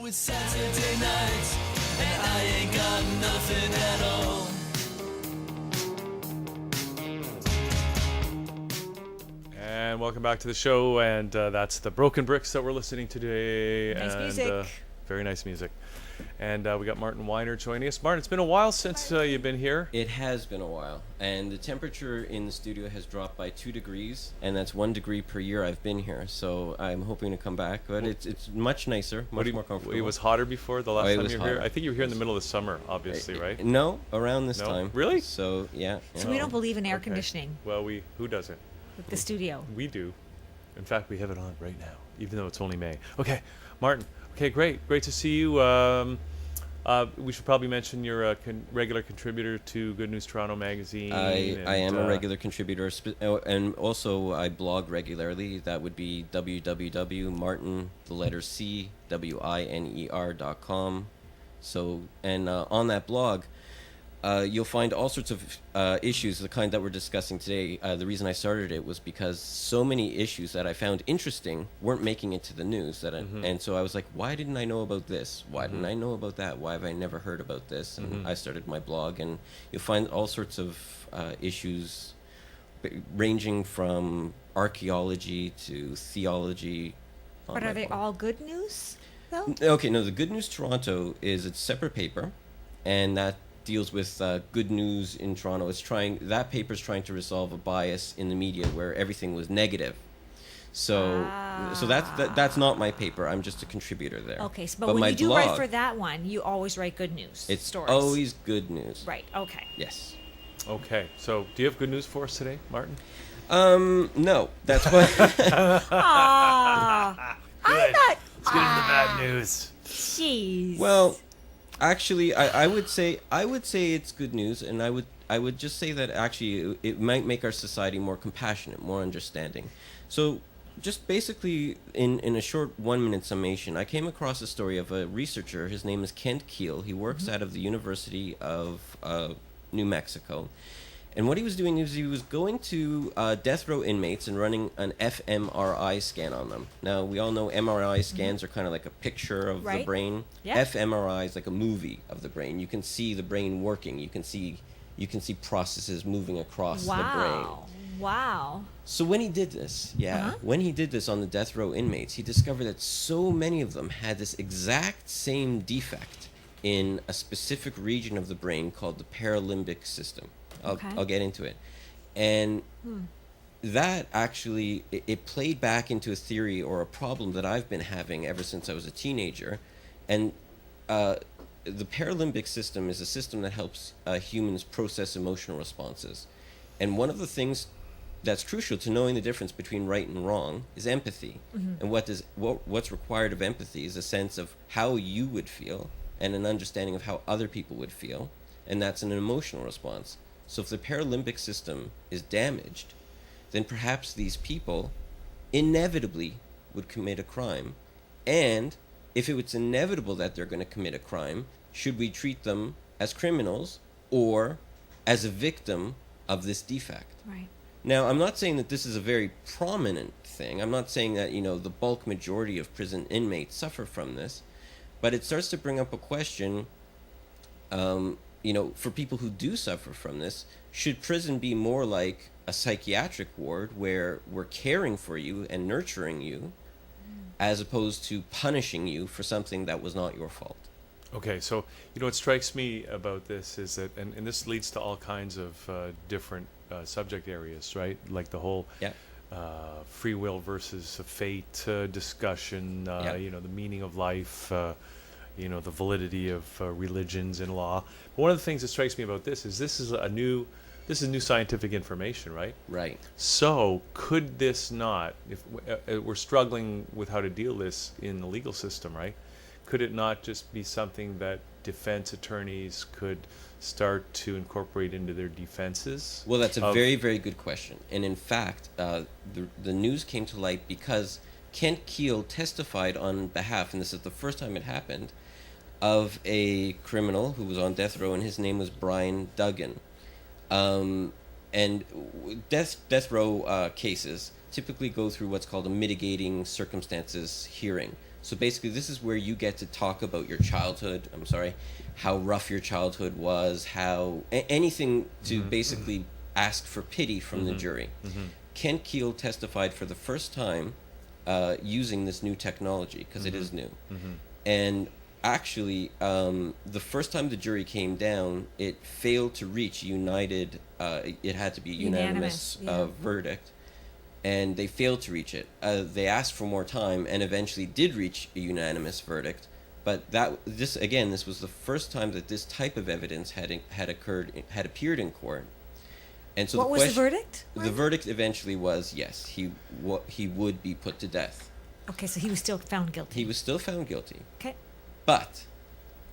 it's Saturday night, and I ain't got nothing at all. And welcome back to the show, and that's the Broken Bricks that we're listening to today. Nice and, music. Very nice music. And we got Martin Winer joining us. Martin, it's been a while since you've been here. It has been a while, and the temperature in the studio has dropped by 2 degrees, and that's 1 degree per year I've been here. So I'm hoping to come back, but it's much nicer, much more comfortable. It was hotter before the last time you were here? hotter. I think you were here in the middle of the summer, obviously, right? No, around this No? time. Really? So yeah. So we don't believe in air Okay. conditioning Well, who doesn't? with the studio. We do. In fact, we have it on right now, even though it's only May. Okay, Martin. Okay, great. Great to see you. We should probably mention you're a regular contributor to Good News Toronto magazine. I am a regular contributor, and also I blog regularly. That would be www.martin.winer.com. So, and on that blog, you'll find all sorts of issues, the kind that we're discussing today. The reason I started it was because so many issues that I found interesting weren't making it to the news. And so I was like, why didn't I know about this? Why didn't I know about that? Why have I never heard about this? And I started my blog, and you'll find all sorts of issues ranging from archaeology to theology. But are they all good news, though? Okay, no, the Good News Toronto is a separate paper, and that deals with good news in Toronto. That paper's trying to resolve a bias in the media where everything was negative. So that's not my paper. I'm just a contributor there. Okay, but when my you do blog, write for that one, you always write good news it's stories. always good news. Right, okay. Yes. Okay, so do you have good news for us today, Martin? No, that's what. Ah, I thought. Let's get into the bad news. Jeez. Well, actually, I would say it's good news, and I would just say that actually it might make our society more compassionate, more understanding. So, just basically in a short 1-minute summation, I came across a story of a researcher. His name is Kent Keel. He works out of the University of New Mexico. And what he was doing is he was going to death row inmates and running an fMRI scan on them. Now, we all know MRI scans are kind of like a picture of the brain. Yep. fMRI is like a movie of the brain. You can see the brain working. You can see processes moving across the brain. Wow. So when he did this, when he did this on the death row inmates, he discovered that so many of them had this exact same defect in a specific region of the brain called the paralimbic system. I'll get into it. And that actually, it played back into a theory or a problem that I've been having ever since I was a teenager. And the paralimbic system is a system that helps humans process emotional responses. And one of the things that's crucial to knowing the difference between right and wrong is empathy. And what's required of empathy is a sense of how you would feel and an understanding of how other people would feel. And that's an emotional response. So if the paralimbic system is damaged, then perhaps these people inevitably would commit a crime. And if it was inevitable that they're going to commit a crime, should we treat them as criminals or as a victim of this defect? Right. Now, I'm not saying that this is a very prominent thing. I'm not saying that, the bulk majority of prison inmates suffer from this. But it starts to bring up a question, for people who do suffer from this, should prison be more like a psychiatric ward where we're caring for you and nurturing you as opposed to punishing you for something that was not your fault? Okay, so what strikes me about this is that, and this leads to all kinds of different subject areas, right? Like the whole free will versus fate discussion, the meaning of life, the validity of religions and law. But one of the things that strikes me about this is new scientific information, right? Right. So could this not, if we're struggling with how to deal this in the legal system, right? Could it not just be something that defense attorneys could start to incorporate into their defenses? Well, that's a very, very good question. And in fact, the news came to light because Kent Keel testified on behalf, and this is the first time it happened, of a criminal who was on death row, and his name was Brian Duggan. And death row cases typically go through what's called a mitigating circumstances hearing. So basically, this is where you get to talk about your childhood. I'm sorry, how rough your childhood was, anything to basically ask for pity from the jury. Kent Keel testified for the first time using this new technology, because it is new. And actually, the first time the jury came down, it failed to reach it had to be a unanimous verdict. And they failed to reach it. They asked for more time and eventually did reach a unanimous verdict. But this was the first time that this type of evidence had appeared in court. And so what was the verdict? The verdict eventually was yes, he would be put to death. Okay, so he was still found guilty. He was still found guilty. Okay. But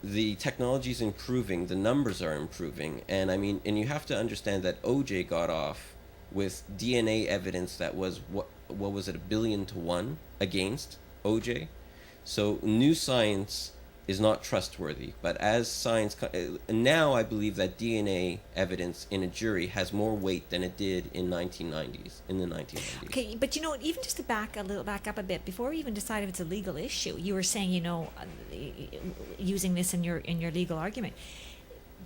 the technology is improving, the numbers are improving, and you have to understand that OJ got off with DNA evidence that was what was it, 1 billion to 1 against OJ. So new science is not trustworthy, but as science now, I believe that DNA evidence in a jury has more weight than it did in the 1990s. Okay, but even just to back up a bit, before we even decide if it's a legal issue, you were saying, using this in your legal argument,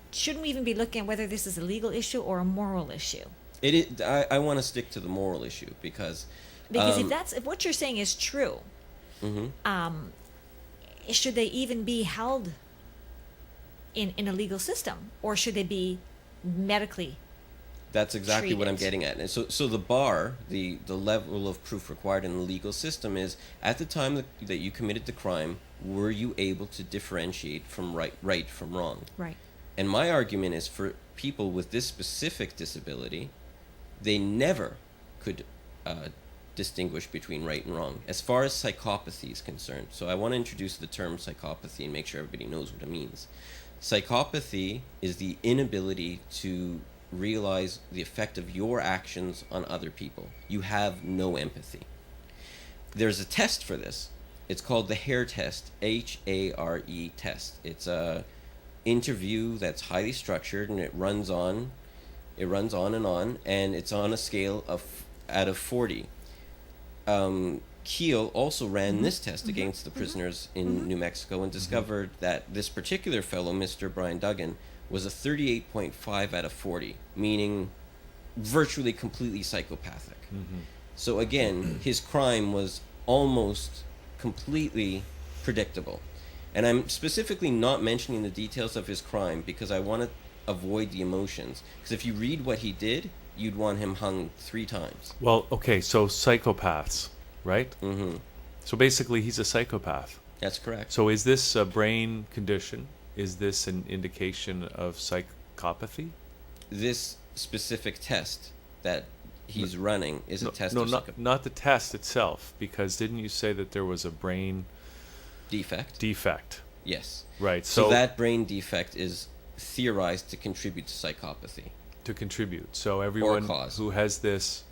shouldn't we even be looking at whether this is a legal issue or a moral issue? It is. I want to stick to the moral issue because if what you're saying is true, should they even be held in a legal system, or should they be medically? That's exactly what I'm treated? getting at. And so the bar, the level of proof required in the legal system is at the time that you committed the crime, were you able to differentiate from right from wrong? Right. And my argument is for people with this specific disability, they never could distinguish between right and wrong as far as psychopathy is concerned. So I want to introduce the term psychopathy and make sure everybody knows what it means. Psychopathy is the inability to realize the effect of your actions on other people. You have no empathy. There's a test for this. It's called the HARE test, H-A-R-E test. It's a interview that's highly structured, and it runs on and on, and it's on a scale out of 40. Keel also ran this test against the prisoners in New Mexico and discovered that this particular fellow, Mr. Brian Duggan, was a 38.5 out of 40, meaning virtually completely psychopathic. So again, his crime was almost completely predictable. And I'm specifically not mentioning the details of his crime because I want to avoid the emotions. Because if you read what he did, you'd want him hung 3 times. Well, okay, so psychopaths, right? So basically, he's a psychopath. That's correct. So is this a brain condition? Is this an indication of psychopathy? This specific test that he's running is a test no, of not the test itself, because didn't you say that there was a brain defect? Yes. Right. So that brain defect is theorized to contribute to psychopathy. So everyone cause. who has this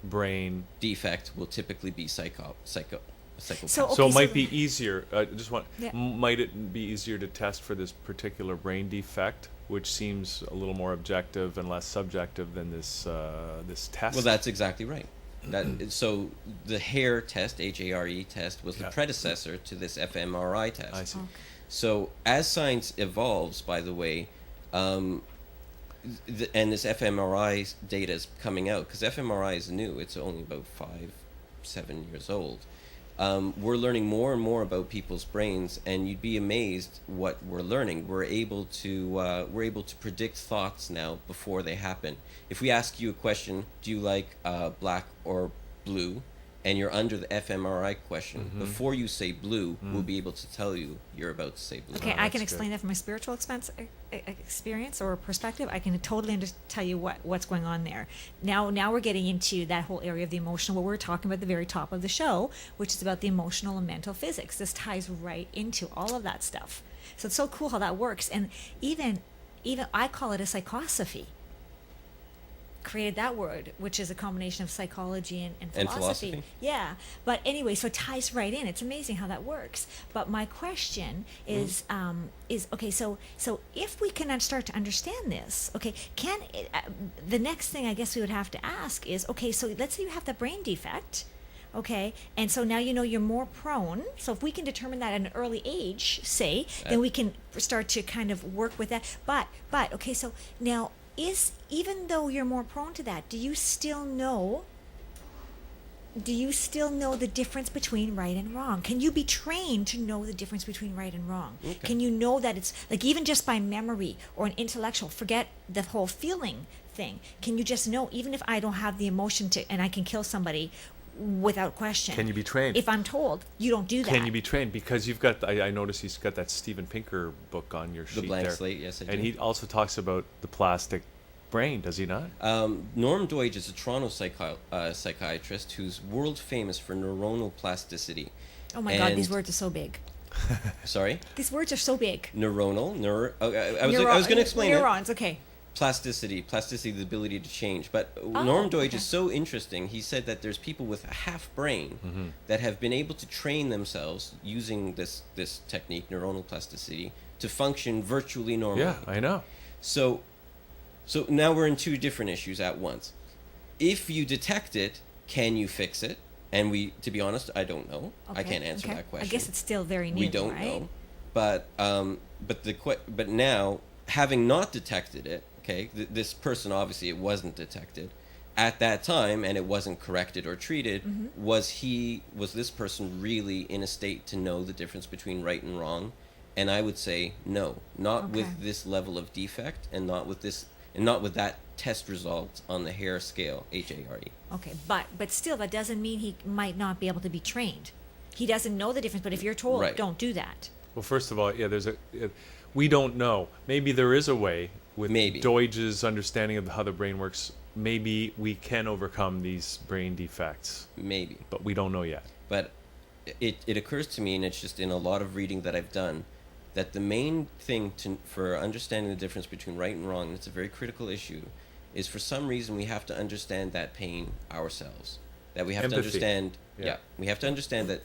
brain defect will typically be psychopath. So it might be easier. Yeah. Might it be easier to test for this particular brain defect, which seems a little more objective and less subjective than this test? Well, that's exactly right. So the HARE test, H-A-R-E test, was the predecessor to this fMRI test. I see. Okay. So as science evolves, by the way, and this fMRI data is coming out, because fMRI is new. It's only about 5-7 years old. We're learning more and more about people's brains, and you'd be amazed what we're learning. We're able to predict thoughts now before they happen. If we ask you a question, do you like black or blue, and you're under the fMRI question, before you say blue, we'll be able to tell you you're about to say blue. Okay, I can explain that from my spiritual experience or perspective. I can totally tell you what's going on there. Now we're getting into that whole area of the emotional, what we're talking about at the very top of the show, which is about the emotional and mental physics. This ties right into all of that stuff. So it's so cool how that works. And even I call it a psychosophy. Created that word, which is a combination of psychology and philosophy. Yeah, but anyway, so it ties right in. It's amazing how that works. But my question is okay. So if we can start to understand this, okay, the next thing I guess we would have to ask is, okay, so let's say you have that brain defect, Okay, and so now you know you're more prone. So if we can determine that at an early age, say, then we can start to kind of work with that. But okay, so now even though you're more prone to that, do you still know the difference between right and wrong? Can you be trained to know the difference between right and wrong? Okay. Can you know that it's like, even just by memory or an intellectual, forget the whole feeling thing. Can you just know, even if I don't have the emotion to, and I can kill somebody without question? Can you be trained? If I'm told you don't do that. Can you be trained? Because you've got, I noticed he's got that Steven Pinker book on your sheet The Blank there. Slate, yes, I And do. he also talks about the plastic brain, does he not? Norm Deutsch is a Toronto psychiatrist who's world famous for neuronal plasticity. Oh my God, these And- words are so big. Sorry? These words are so big. Neuronal, I was going to explain neurons, okay. Plasticity, the ability to change. But Oh, Norm Deutsch okay. is so interesting. He said that there's people with a half brain Mm-hmm. that have been able to train themselves using this technique, neuronal plasticity, to function virtually normally. Yeah, I know. So now we're in two different issues at once. If you detect it, can you fix it? And to be honest, I don't know. I Okay, can't answer okay. that question. I guess it's still very new, we don't right? know. But now, having not detected it, okay, this person, obviously it wasn't detected at that time, and it wasn't corrected or treated. Mm-hmm. Was this person really in a state to know the difference between right and wrong? And I would say no, not Okay. with this level of defect, and not with that test result on the Hare scale, HARE. Okay, but still, that doesn't mean he might not be able to be trained. He doesn't know the difference, but if you're told, Right. don't do that. Well, first of all, yeah, we don't know. Maybe there is a way with Maybe. Deutsch's understanding of how the brain works. Maybe we can overcome these brain defects, Maybe. but we don't know yet. But it occurs to me, and it's just in a lot of reading that I've done, that the main thing for understanding the difference between right and wrong, and it's a very critical issue, is for some reason we have to understand that pain ourselves. That we have to Empathy. understand. Yeah. Yeah, we have to understand that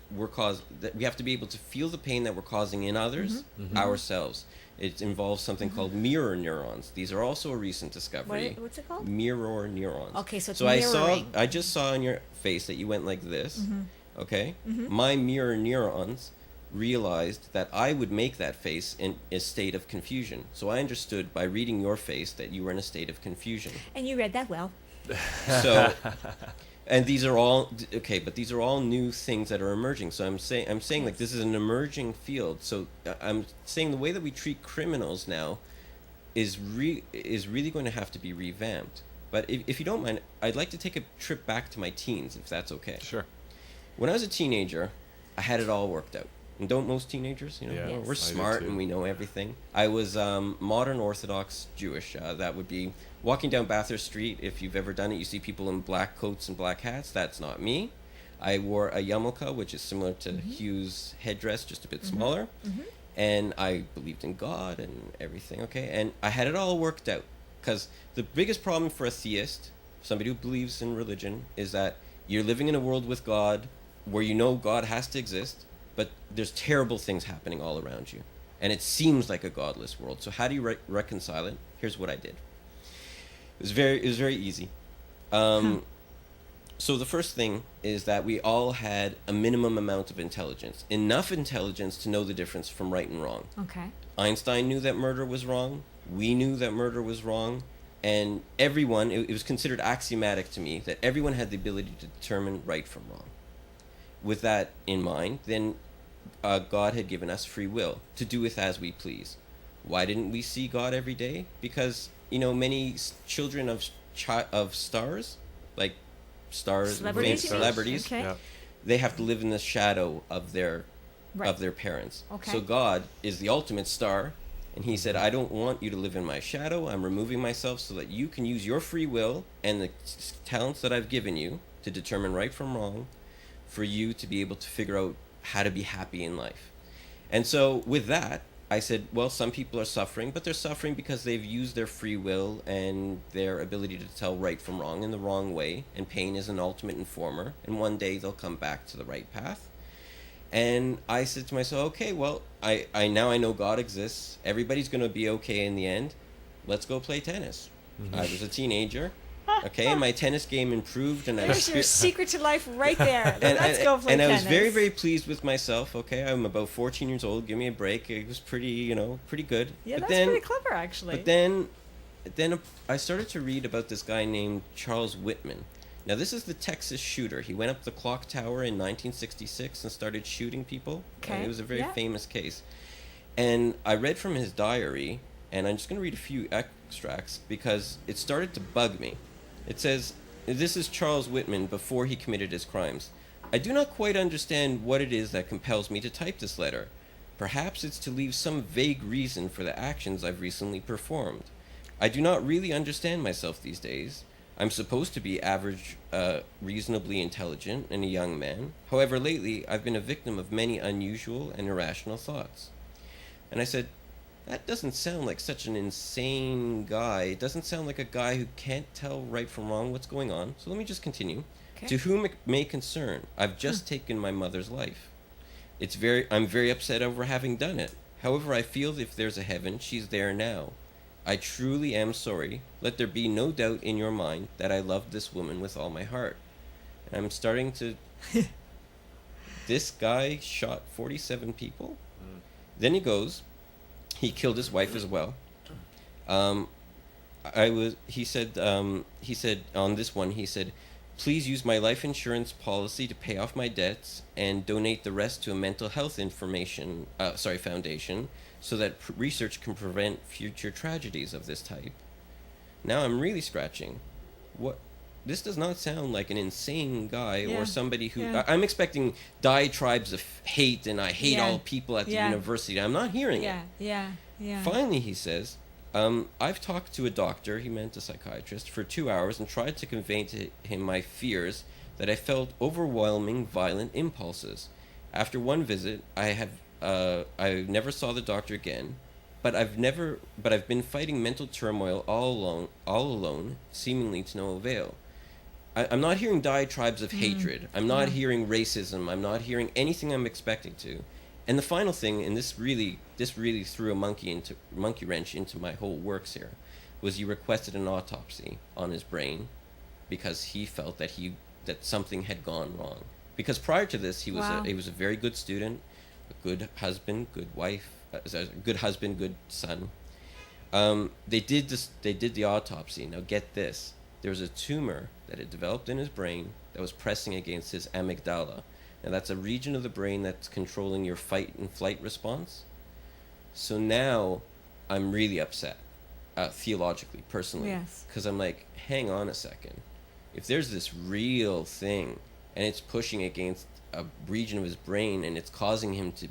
that we have to be able to feel the pain that we're causing in others ourselves. It involves something called mirror neurons. These are also a recent discovery. What's it called? Mirror neurons. Okay, so it's I mirroring. just saw on your face that you went like this. Mm-hmm. Okay, my mirror neurons realized that I would make that face in a state of confusion. So I understood by reading your face that you were in a state of confusion. And you read that well. So, and these are all okay, but these are all new things that are emerging. So I'm saying like this is an emerging field. So I'm saying the way that we treat criminals now is really going to have to be revamped. But if you don't mind, I'd like to take a trip back to my teens, if that's okay. Sure. When I was a teenager, I had it all worked out. And don't most teenagers? You know, Yeah, we're I do smart too. and we know everything. I was modern Orthodox Jewish. That would be walking down Bathurst Street. If you've ever done it, you see people in black coats and black hats. That's not me. I wore a yarmulke, which is similar to Hugh's headdress, just a bit smaller. And I believed in God and everything, okay? And I had it all worked out. Because the biggest problem for a theist, somebody who believes in religion, is that you're living in a world with God where you know God has to exist, but there's terrible things happening all around you. And it seems like a godless world. So how do you reconcile it? Here's what I did. It was very easy. So the first thing is that we all had a minimum amount of intelligence. Enough intelligence to know the difference from right and wrong. Okay. Einstein knew that murder was wrong. We knew that murder was wrong. And everyone, it was considered axiomatic to me that everyone had the ability to determine right from wrong. With that in mind, then God had given us free will to do with as we please. Why didn't we see God every day? Because, many children of stars, like stars, Celebrities, famous you mean? celebrities, Okay. Yeah. they have to live in the shadow of their Right. of their parents. Okay. So God is the ultimate star, and he said, I don't want you to live in my shadow. I'm removing myself so that you can use your free will and the talents that I've given you to determine right from wrong for you to be able to figure out how to be happy in life. And so with that, I said, well, some people are suffering, but they're suffering because they've used their free will and their ability to tell right from wrong in the wrong way, and pain is an ultimate informer, and one day they'll come back to the right path. And I said to myself, okay, well, I now I know God exists. Everybody's going to be okay in the end. Let's go play tennis. I was a teenager. Okay, my tennis game improved, and There's your secret to life right there. Let's go play and tennis. I was very, very pleased with myself. Okay, I'm about 14 years old. Give me a break. It was pretty, pretty good. Yeah, but that's then, pretty clever, actually. But then I started to read about this guy named Charles Whitman. Now, this is the Texas shooter. He went up the clock tower in 1966 and started shooting people. Okay. It was a very famous case. And I read from his diary, and I'm just going to read a few extracts because it started to bug me. It says, this is Charles Whitman before he committed his crimes. I do not quite understand what it is that compels me to type this letter. Perhaps it's to leave some vague reason for the actions I've recently performed. I do not really understand myself these days. I'm supposed to be average, reasonably intelligent, and a young man. However, lately, I've been a victim of many unusual and irrational thoughts. And I said, that doesn't sound like such an insane guy. It doesn't sound like a guy who can't tell right from wrong what's going on. So let me just continue. Okay. To whom it may concern, I've just taken my mother's life. I'm very upset over having done it. However, I feel if there's a heaven, she's there now. I truly am sorry. Let there be no doubt in your mind that I loved this woman with all my heart. And I'm starting to... This guy shot 47 people? Then he goes... He killed his wife as well. He said on this one, he said, please use my life insurance policy to pay off my debts and donate the rest to a mental health foundation so that research can prevent future tragedies of this type. Now I'm really scratching. This does not sound like an insane guy or somebody who... I'm expecting diatribes of hate and I hate all people at the university. I'm not hearing it. Yeah. Finally, he says, I've talked to a doctor, he meant a psychiatrist, for 2 hours and tried to convey to him my fears that I felt overwhelming violent impulses. After one visit, I never saw the doctor again, but I've been fighting mental turmoil all alone, seemingly to no avail. I'm not hearing diatribes of hatred. I'm not hearing racism. I'm not hearing anything I'm expecting to. And the final thing, and this really threw a monkey wrench into my whole works here, was he requested an autopsy on his brain because he felt that something had gone wrong. Because prior to this, he was a very good student, a good husband, good wife, good son. They did the autopsy. Now get this. There was a tumor that had developed in his brain that was pressing against his amygdala. Now that's a region of the brain that's controlling your fight and flight response. So now I'm really upset, theologically, personally. Yes. Because I'm like, hang on a second. If there's this real thing and it's pushing against a region of his brain and it's causing him to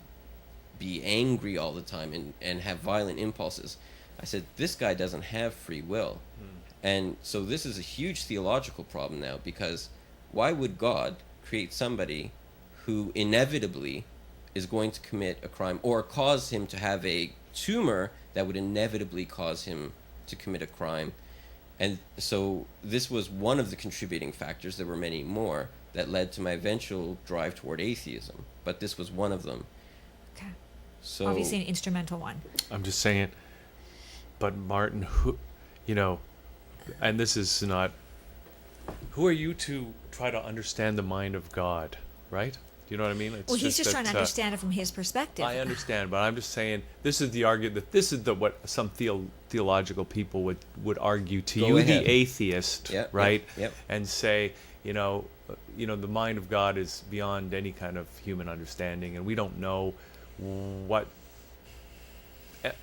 be angry all the time and have violent impulses, I said, this guy doesn't have free will. And so this is a huge theological problem now, because why would God create somebody who inevitably is going to commit a crime or cause him to have a tumor that would inevitably cause him to commit a crime? And so this was one of the contributing factors. There were many more that led to my eventual drive toward atheism, but this was one of them. Okay. So Obviously an instrumental one. I'm just saying, but Martin, who, and this is not, who are you to try to understand the mind of God, right? Do you know what I mean? It's Well, he's just trying to understand it from his perspective. I understand, but I'm just saying, this is the argument, that this is what some theological people would argue to Go you, ahead. the atheist, right? Yep. And say, the mind of God is beyond any kind of human understanding, and we don't know what.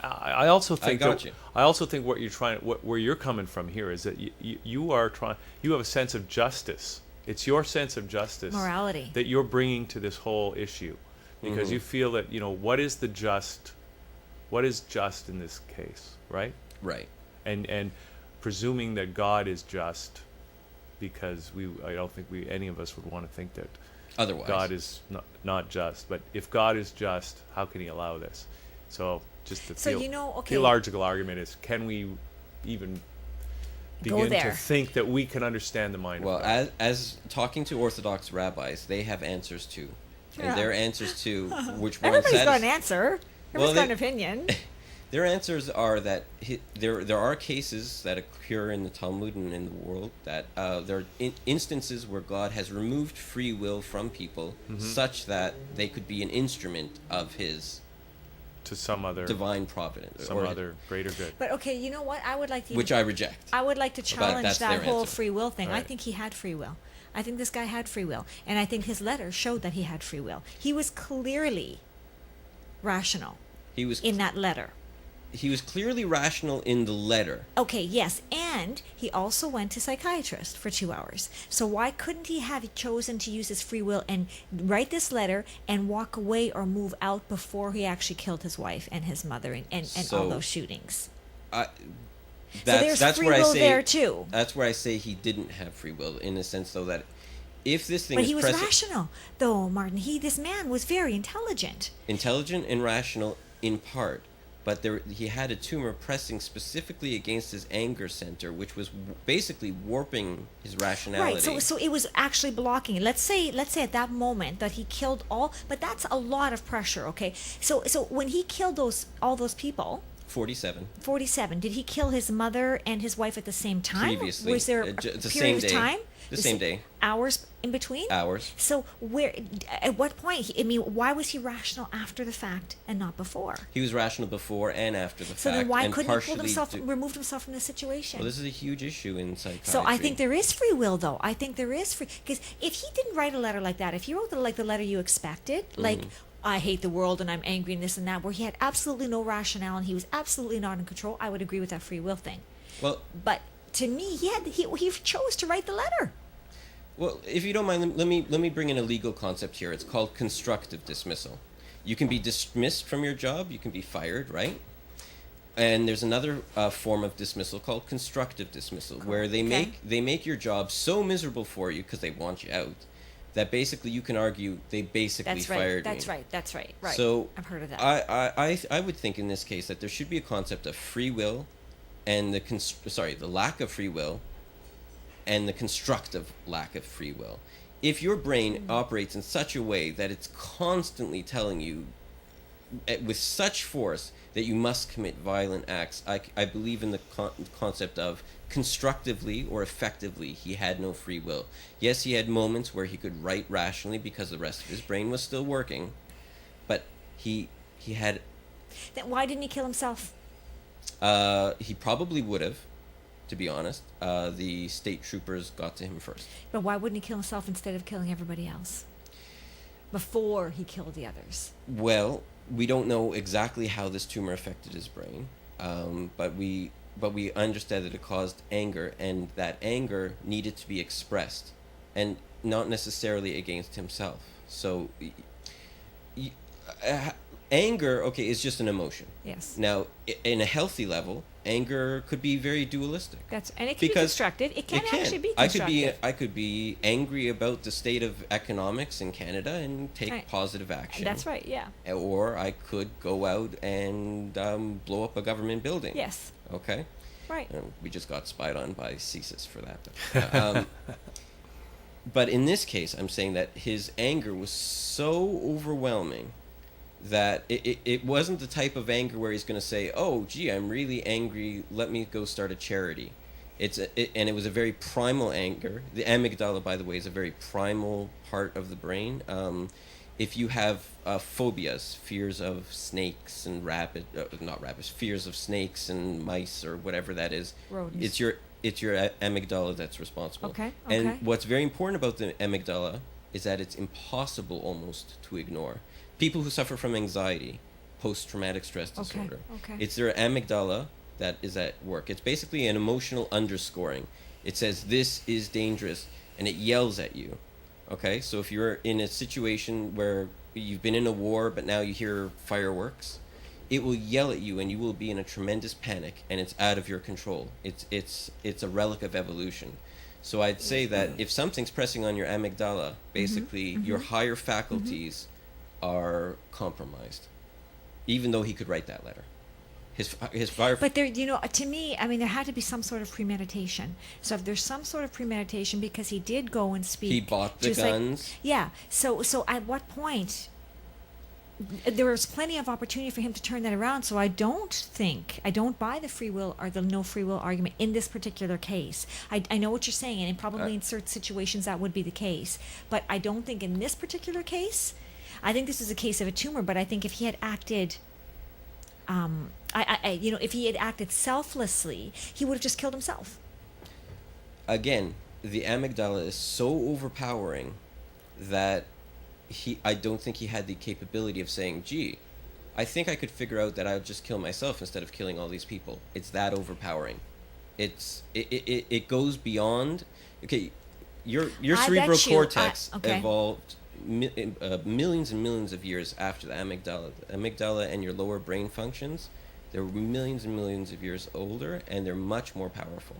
I also think what you're trying, where you're coming from here is that you have a sense of justice. It's your sense of justice, morality, that you're bringing to this whole issue, because you feel that what is just in this case, right? Right. And presuming that God is just, because I don't think any of us would want to think that otherwise God is not just. But if God is just, how can He allow this? So just the theological argument is, can we even begin to think that we can understand the mind of God? Well, as talking to Orthodox rabbis, they have answers too. And their answers to which one Everybody's got an answer. Everybody's got an opinion. Their answers are that there are cases that occur in the Talmud and in the world that there are instances where God has removed free will from people such that they could be an instrument of His to some other divine providence, some other greater good. But okay, you know what? I would like to. Which I reject. I would like to challenge that's that their whole answer. free will thing. I Right. think he had free will. I think this guy had free will, and I think his letter showed that he had free will. He was clearly rational He was in that letter. he was clearly rational in the letter. Okay, yes, and he also went to psychiatrist for 2 hours. So why couldn't he have chosen to use his free will and write this letter and walk away or move out before he actually killed his wife and his mother and all So, those shootings? That's there's free where will I say there, too. That's where I say he didn't have free will, in the sense though that if this thing But is he was present, rational, though, Martin. This man was very intelligent. intelligent and rational in part, but he had a tumor pressing specifically against his anger center, which was basically warping his rationality. Right. So it was actually blocking it. Let's say at that moment that he killed but that's a lot of pressure. Okay. So when he killed all those people. 47. 47. Did he kill his mother and his wife at the same time? Previously. Was there a The period same of day. time? The same day. Hours in between? Hours. So at what point? Why was he rational after the fact and not before? He was rational before and after the So fact. then why and couldn't he partially removed himself from the situation? Well, this is a huge issue in psychiatry. So I think there is free will, though. I think there is free, because if he didn't write a letter like that, if he wrote the letter you expected, like I hate the world and I'm angry and this and that, where he had absolutely no rationale and he was absolutely not in control, I would agree with that free will thing. Well, But to me, he chose to write the letter. Well, if you don't mind, let me bring in a legal concept here. It's called constructive dismissal. You can be dismissed from your job. You can be fired, right? And there's another form of dismissal called constructive dismissal, where they make your job so miserable for you because they want you out, that basically you can argue they basically fired me. That's right. Right. So I've heard of that. I would think in this case that there should be a concept of free will, and the lack of free will, and the constructive lack of free will. If your brain operates in such a way that it's constantly telling you with such force that you must commit violent acts, I believe in the concept of constructively or effectively he had no free will. Yes, he had moments where he could write rationally because the rest of his brain was still working, but he had... Then why didn't he kill himself? He probably would have, to be honest. The state troopers got to him first. But why wouldn't he kill himself instead of killing everybody else before he killed the others? Well, we don't know exactly how this tumor affected his brain, but we understand that it caused anger, and that anger needed to be expressed, and not necessarily against himself. So, anger, is just an emotion. Yes. Now, in a healthy level, anger could be very dualistic. And it can be constructive. It can actually be constructive. I could be angry about the state of economics in Canada and take positive action. That's right. Yeah. Or I could go out and blow up a government building. Yes. Okay. Right. We just got spied on by CSIS for that. But in this case, I'm saying that his anger was so overwhelming that it wasn't the type of anger where he's going to say, oh, gee, I'm really angry, let me go start a charity. And it was a very primal anger. The amygdala, by the way, is a very primal part of the brain. If you have phobias, fears of snakes and fears of snakes and mice or whatever that is, Rodents. it's your amygdala that's responsible. Okay. And what's very important about the amygdala is that it's impossible almost to ignore. People who suffer from anxiety, post-traumatic stress disorder, it's their amygdala that is at work. It's basically an emotional underscoring. It says, this is dangerous, and it yells at you. Okay? So if you're in a situation where you've been in a war, but now you hear fireworks, it will yell at you, and you will be in a tremendous panic, and it's out of your control. It's a relic of evolution. So I'd say that if something's pressing on your amygdala, basically your higher faculties are compromised, even though he could write that letter. His fire. But there, to me, I mean, there had to be some sort of premeditation. So if there's some sort of premeditation, because he did go and speak. He bought the guns. Yeah. So at what point there was plenty of opportunity for him to turn that around. So I don't buy the free will or the no free will argument in this particular case. I know what you're saying, and probably in certain situations that would be the case. But I don't think in this particular case, I think this is a case of a tumor. But I think if he had acted, if he had acted selflessly, he would have just killed himself. Again, the amygdala is so overpowering that I don't think he had the capability of saying, gee, I think I could figure out that I would just kill myself instead of killing all these people. It's that overpowering. It goes beyond, okay, your cerebral cortex evolved millions and millions of years after the amygdala. The amygdala and your lower brain functions, they're millions and millions of years older, and they're much more powerful.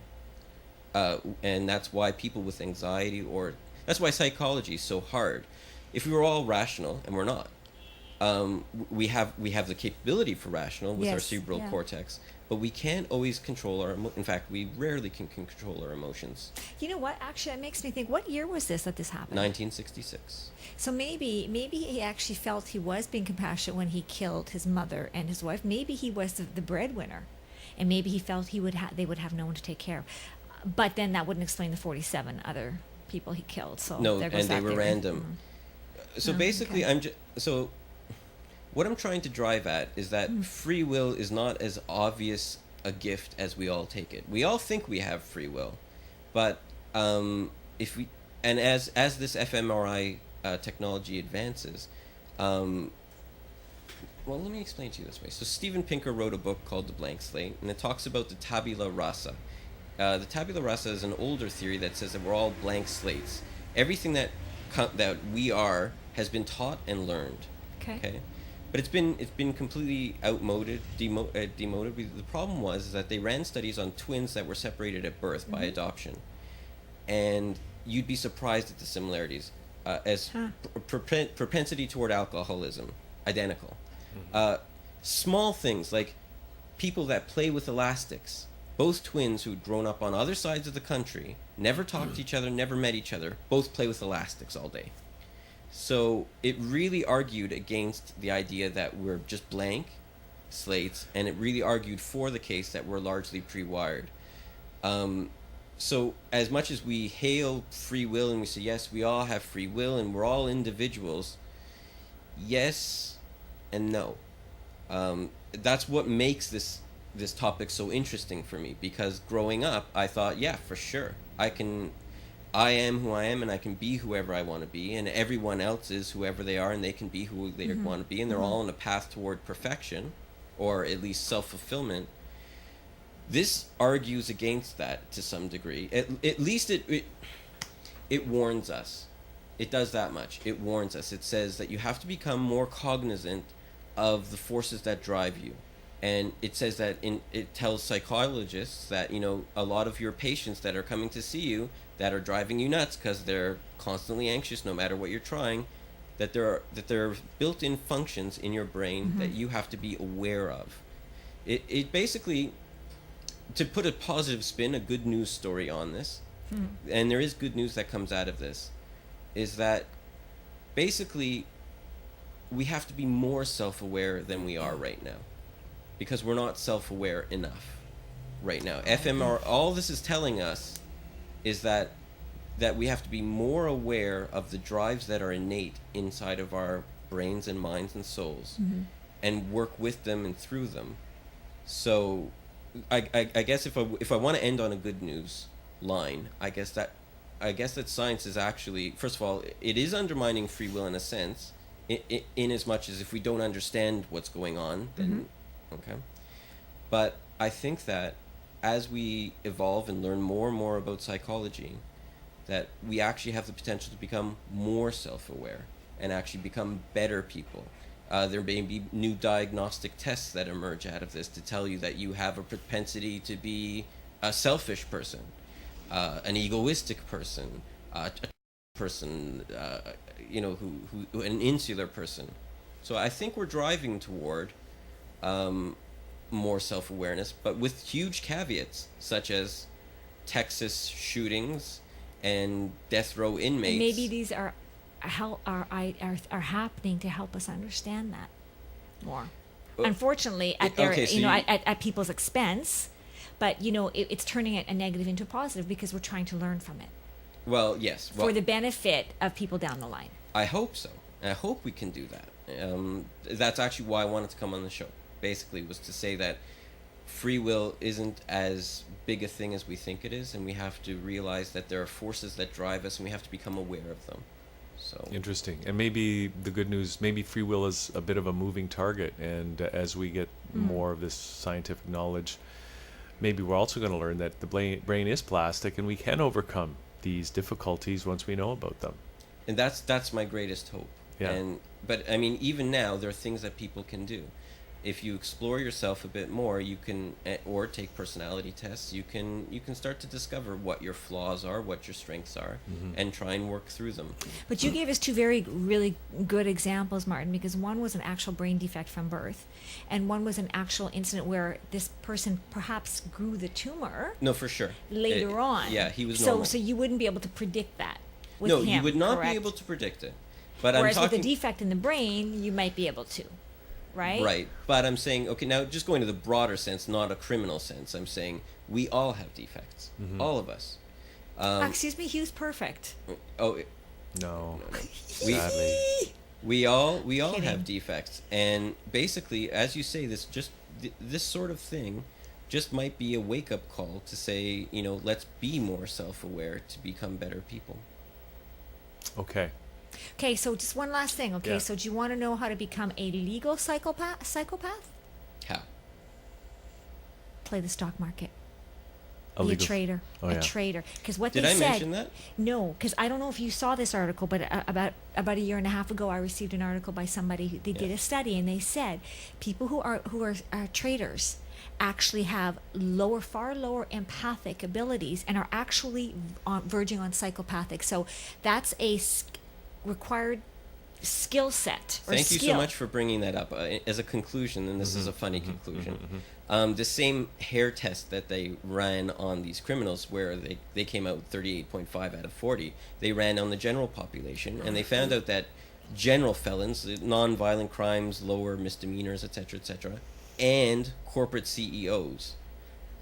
And that's why people with anxiety, that's why psychology is so hard. If we were all rational, and we're not, we have the capability for rational with our cerebral cortex, but we can't always control in fact, we rarely can control our emotions. You know what? Actually, it makes me think, what year was this that this happened? 1966. So maybe he actually felt he was being compassionate when he killed his mother and his wife. Maybe he was the breadwinner, and maybe he felt they would have no one to take care of. But then that wouldn't explain the 47 other people he killed. So no, there goes and they were random. Mm-hmm. So basically, what I'm trying to drive at is that free will is not as obvious a gift as we all take it. We all think we have free will, but as this fMRI technology advances, well, let me explain to you this way. So Steven Pinker wrote a book called The Blank Slate, and it talks about the tabula rasa. The tabula rasa is an older theory that says that we're all blank slates. Everything that we are has been taught and learned. Okay. But it's been completely outmoded, demoted. The problem was that they ran studies on twins that were separated at birth by adoption, and you'd be surprised at the similarities. Propensity toward alcoholism, identical. Small things like people that play with elastics. Both twins who'd grown up on other sides of the country, never talked to each other, never met each other, both play with elastics all day. So it really argued against the idea that we're just blank slates, and it really argued for the case that we're largely pre-wired. So as much as we hail free will and we say, yes, we all have free will and we're all individuals, yes and no. That's what makes this topic so interesting for me, because growing up, I thought, yeah, for sure, I am who I am, and I can be whoever I want to be, and everyone else is whoever they are, and they can be who they want to be, and they're all on a path toward perfection, or at least self-fulfillment. This argues against that to some degree. At least it warns us. It does that much. It warns us. It says that you have to become more cognizant of the forces that drive you. And it says that it tells psychologists that, a lot of your patients that are coming to see you that are driving you nuts because they're constantly anxious no matter what you're trying, that there are built-in functions in your brain that you have to be aware of. It basically, to put a positive spin, a good news story on this, and there is good news that comes out of this, is that basically we have to be more self-aware than we are right now, because we're not self-aware enough right now. All this is telling us is that we have to be more aware of the drives that are innate inside of our brains and minds and souls, and work with them and through them. So I guess if I want to end on a good news line, I guess that science is actually, first of all, it is undermining free will in a sense, in as much as if we don't understand what's going on, then okay. But I think that as we evolve and learn more and more about psychology, that we actually have the potential to become more self-aware and actually become better people. There may be new diagnostic tests that emerge out of this to tell you that you have a propensity to be a selfish person, an egoistic person, a person, who an insular person. So I think we're driving toward more self-awareness, but with huge caveats, such as Texas shootings and death row inmates. And maybe these are are happening to help us understand that more. Well, Unfortunately, at yeah, their okay, so at people's expense, but it's turning a negative into a positive because we're trying to learn from it Well, yes. Well, for the benefit of people down the line. I hope so. I hope we can do that. That's actually why I wanted to come on the show. Basically, was to say that free will isn't as big a thing as we think it is, and we have to realize that there are forces that drive us, and we have to become aware of them. So Interesting. And maybe the good news, maybe free will is a bit of a moving target. And as we get more of this scientific knowledge, maybe we're also going to learn that the brain is plastic and we can overcome these difficulties once we know about them. and that's my greatest hope. Yeah. But I mean, even now there are things that people can do. If you explore yourself a bit more, you can, or take personality tests. You can start to discover what your flaws are, what your strengths are, and try and work through them. But you gave us two really good examples, Martin, because one was an actual brain defect from birth, and one was an actual incident where this person perhaps grew the tumor No, for sure. later on. Yeah, he was so normal. So you wouldn't be able to predict that with No, him, you would not correct? be able to predict it. But Whereas I'm talking with a defect in the brain, you might be able to, right? right. But I'm saying, okay, now just going to the broader sense, not a criminal sense. I'm saying we all have defects, all of us. Excuse me, Hugh's perfect. Oh, No, We- sadly. we all Kidding. have defects, and basically, as you say, this sort of thing just might be a wake up call to say, let's be more self aware to become better people. Okay. Okay, so just one last thing. Okay, Yeah. so do you want to know how to become a legal psychopath? How? Play the stock market. A Be a legal- trader. Oh, a yeah. trader. Because what Did they I said. mention that? No, because I don't know if you saw this article, but about a year and a half ago, I received an article by somebody who they did a study, and they said people who are traders actually have far lower empathic abilities and are actually verging on psychopathic. So that's a required skill set or Thank you skill. so much for bringing that up. As a conclusion, and this is a funny conclusion, the same hair test that they ran on these criminals, where they came out with 38.5 out of 40, they ran on the general population, and they found out that general felons, non-violent crimes, lower misdemeanors, etc., and corporate CEOs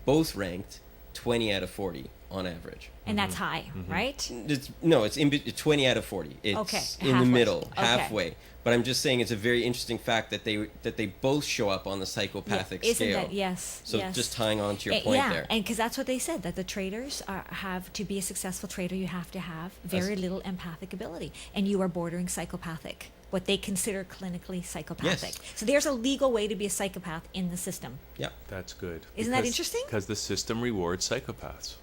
both ranked 20 out of 40 on average. And that's high, right? It's 20 out of 40. It's Okay, in the halfway. middle, Okay. halfway. But I'm just saying it's a very interesting fact that they both show up on the psychopathic Isn't scale. that yes? So yes. just tying on to your point yeah, there. and because that's what they said, that the traders have to be a successful trader, you have to have very little empathic ability, and you are bordering psychopathic, what they consider clinically psychopathic. So there's a legal way to be a psychopath in the system. Yeah, That's good. Isn't that interesting? Because the system rewards psychopaths.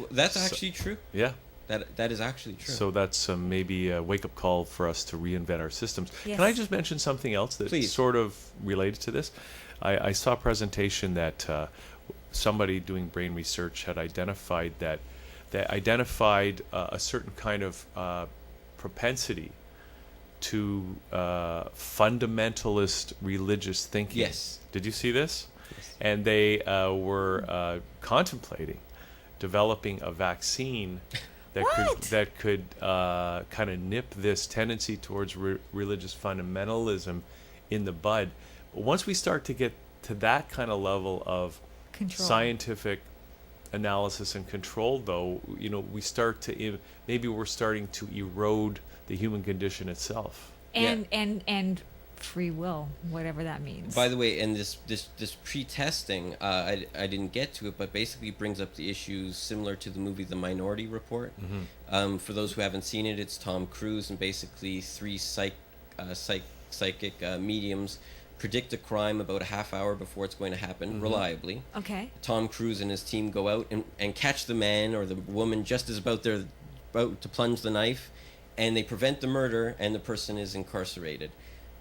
that's actually true. Yeah. That is actually true. So that's maybe a wake-up call for us to reinvent our systems. Yes. Can I just mention something else that's Please. sort of related to this? I saw a presentation that somebody doing brain research had identified that a certain kind of propensity to fundamentalist religious thinking. Yes. Did you see this? Yes. And they were contemplating developing a vaccine that could kind of nip this tendency towards religious fundamentalism in the bud. But once we start to get to that kind of level of Control. scientific analysis and control, though, we start to maybe we're starting to erode the human condition itself. And free will, whatever that means. By the way, and this pre-testing, I didn't get to it, but basically brings up the issues similar to the movie The Minority Report. For those who haven't seen it, it's Tom Cruise, and basically three psychic mediums predict a crime about a half hour before it's going to happen, reliably. Okay. Tom Cruise and his team go out and catch the man or the woman just as about to plunge the knife, and they prevent the murder, and the person is incarcerated.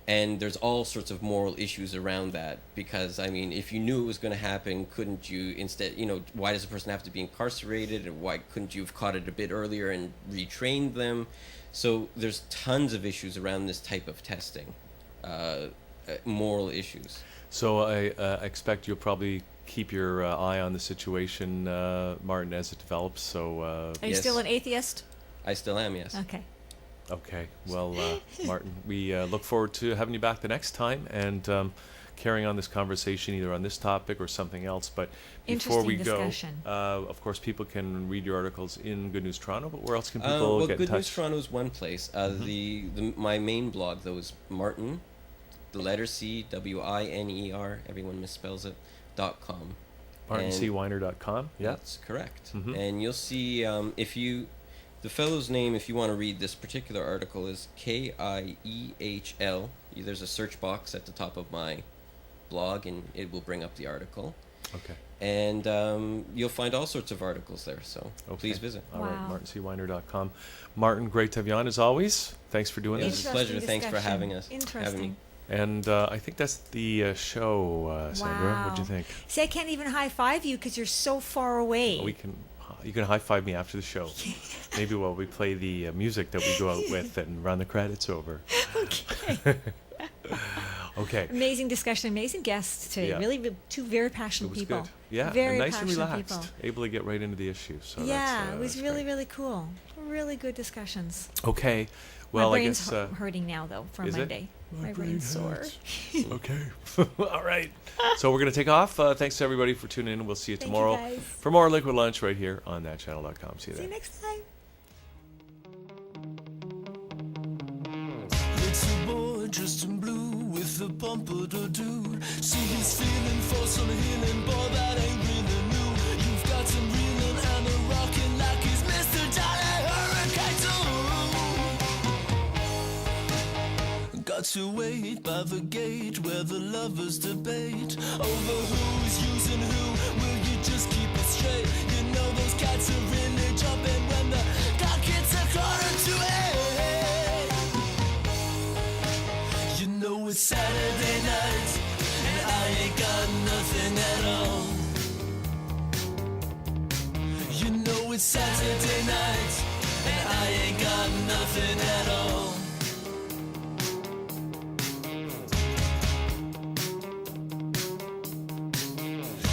And there's all sorts of moral issues around that, because, I mean, if you knew it was going to happen, couldn't you instead, why does the person have to be incarcerated, and why couldn't you have caught it a bit earlier and retrained them? So there's tons of issues around this type of testing, moral issues. So I expect you'll probably keep your eye on the situation, Martin, as it develops. So Are you Yes. still an atheist? I still am, yes. Okay. Okay. Well, Martin, we look forward to having you back the next time and carrying on this conversation either on this topic or something else. But before we Interesting go, discussion. of course, people can read your articles in Good News Toronto, but where else can Well, people get in Good touch? News Toronto is one place. My main blog, though, is Martin, the letter C, Winer, everyone misspells it, .com. MartinCWiner.com. Yeah. That's correct. Mhm. And you'll see the fellow's name, if you want to read this particular article, is Kiehl. There's a search box at the top of my blog, and it will bring up the article. Okay. And you'll find all sorts of articles there, so please visit. All right, Wow. MartinCWiner.com. Martin, great to have you on as always. Thanks for doing Yeah, this. it's a pleasure. Thanks for Discussion. having us. Interesting. Having me. And I think that's the show, Sandra. Wow. What do you think? See, I can't even high five you because you're so far away. You can high five me after the show. Maybe while we play the music that we go out with and run the credits over. Okay. Okay. Amazing discussion, amazing guests today. Yeah. Really, two very It passionate was people. good. Yeah, very and nice and passionate relaxed. people. Able to get right into the issues. So Yeah, that's, it was that's really, great. really cool. Really good discussions. Okay. Well, My I brain's guess. hurting now, though, from is it? Monday. My brain's sore. Okay. All right. So we're going to take off. Thanks to everybody for tuning in. We'll see you Thank you, tomorrow guys. for more Liquid Lunch right here on ThatChannel.com. See you See then. you next time. It's a boy dressed in blue with a pompadour dude. See, he's feeling for some healing, boy, that ain't really new. You've got some reeling and a rocking like he's Mr. Jolly Hurricane too. Got to wait by the gate where the lovers debate over who's using who. Will you just keep it straight? You know those cats are really jumping when the clock hits a quarter to 8. You know it's Saturday night and I ain't got nothing at all. You know it's Saturday night and I ain't got nothing at all.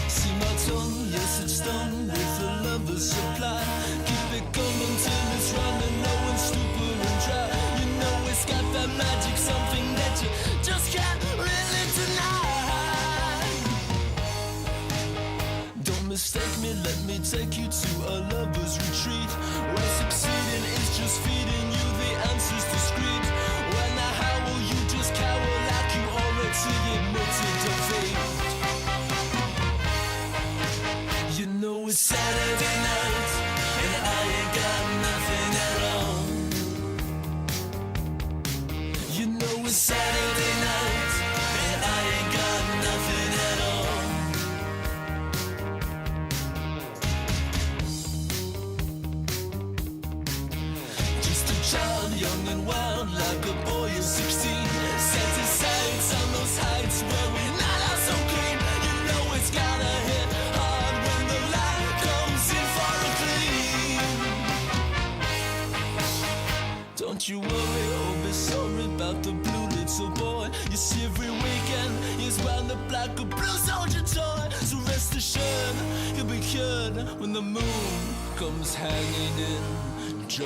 See my tongue, yes it's stung with a lover's supply. Keep it coming till it's running low and stupid and dry. You know it's got that magic, something that you just can't really deny. Don't mistake me, let me take you to a lover's retreat, where succeeding is just feeding you the answers discreet. When I howl, you just cower like you already admitted defeat. You know it's Saturday night and I ain't got nothing at all. You know it's Saturday night and I ain't got nothing at all. Just a child, young and wild, like a boy of 16. Set his sights on those heights where we not are so clean. You know it's gotta hit hard when the light comes in for a clean. Don't you worry or be sorry about the blue little boy. You see every weekend he's round the block a blue soldier toy. So rest assured he'll be cured when the moon comes hanging in joy.